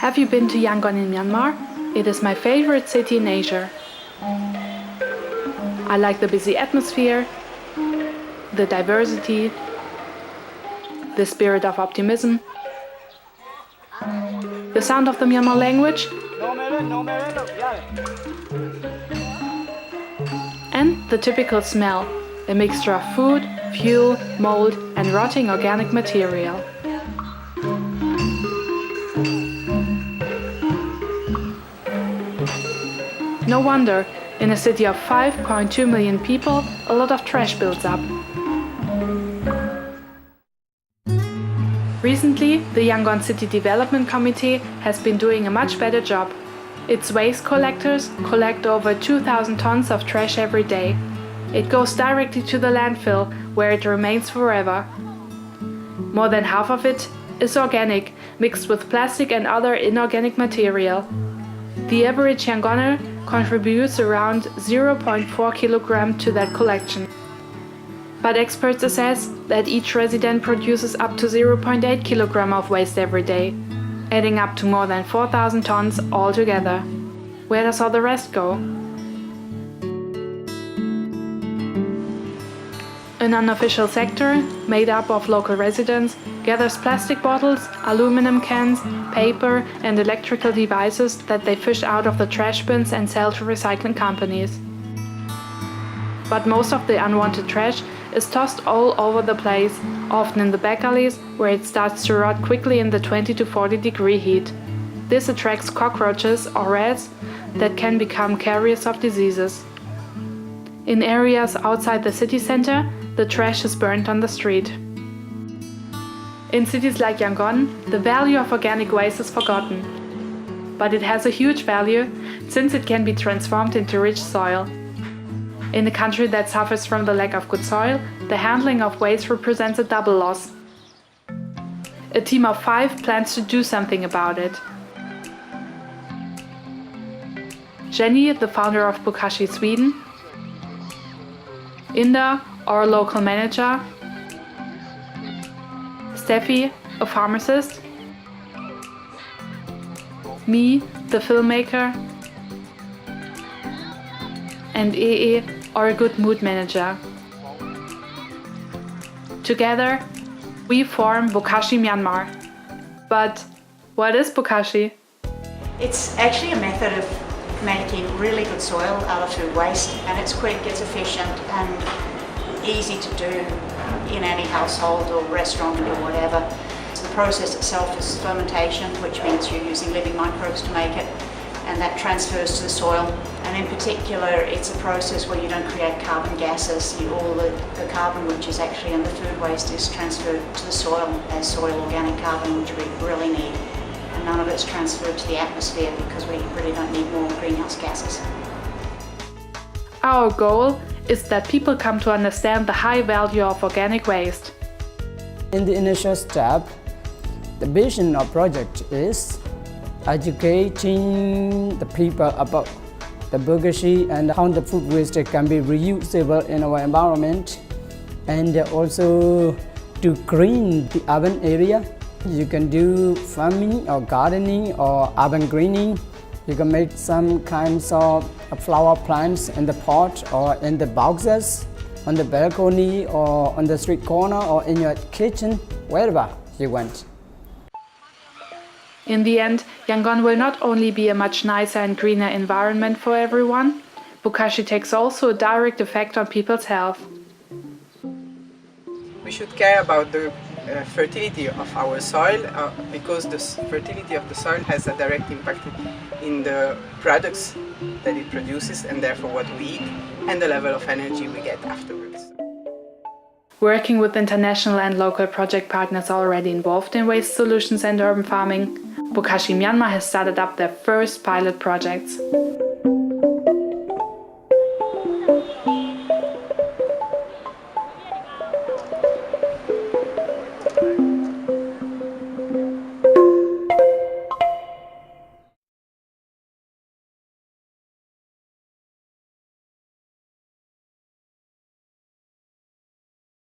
Have you been to Yangon in Myanmar? It is my favorite city in Asia. I like the busy atmosphere, the diversity, the spirit of optimism, the sound of the Myanmar language, and the typical smell, a mixture of food, fuel, mold, and rotting organic material. No wonder, in a city of 5.2 million people, a lot of trash builds up. Recently, the Yangon City Development Committee has been doing a much better job. Its waste collectors collect over 2,000 tons of trash every day. It goes directly to the landfill, where it remains forever. More than half of it is organic, mixed with plastic and other inorganic material. The average Yangoner contributes around 0.4 kilogram to that collection. But experts assess that each resident produces up to 0.8 kilogram of waste every day, adding up to more than 4,000 tons altogether. Where does all the rest go? An unofficial sector, made up of local residents, gathers plastic bottles, aluminum cans, paper and electrical devices that they fish out of the trash bins and sell to recycling companies. But most of the unwanted trash is tossed all over the place, often in the back alleys, where it starts to rot quickly in the 20 to 40 degree heat. This attracts cockroaches or rats that can become carriers of diseases. In areas outside the city center, the trash is burned on the street. In cities like Yangon, the value of organic waste is forgotten. But it has a huge value, since it can be transformed into rich soil. In a country that suffers from the lack of good soil, the handling of waste represents a double loss. A team of 5 plans to do something about it. Jenny, the founder of Bokashi Sweden, Inda, our local manager, Stefi, a pharmacist, me, the filmmaker, and EE, our good mood manager. Together, we form Bokashi Myanmar. But what is Bokashi? It's actually a method of making really good soil out of food waste, and it's quick, it's efficient and easy to do in any household or restaurant or whatever. So the process itself is fermentation, which means you're using living microbes to make it, and that transfers to the soil. And in particular, it's a process where you don't create carbon gases. All the carbon which is actually in the food waste is transferred to the soil as soil organic carbon, which we really need. And none of it's transferred to the atmosphere because we really don't need more greenhouse gases. Our goal is that people come to understand the high value of organic waste. In the initial step, the vision of project is educating the people about the Bokashi and how the food waste can be reusable in our environment, and also to green the urban area. You can do farming or gardening or urban greening. You can make some kinds of flower plants in the pot or in the boxes, on the balcony or on the street corner or in your kitchen, wherever you want. In the end, Yangon will not only be a much nicer and greener environment for everyone, Bokashi takes also a direct effect on people's health. We should care about the fertility of our soil because the fertility of the soil has a direct impact in the products that it produces and therefore what we eat and the level of energy we get afterwards. Working with international and local project partners already involved in waste solutions and urban farming, Bokashi Myanmar has started up their first pilot projects.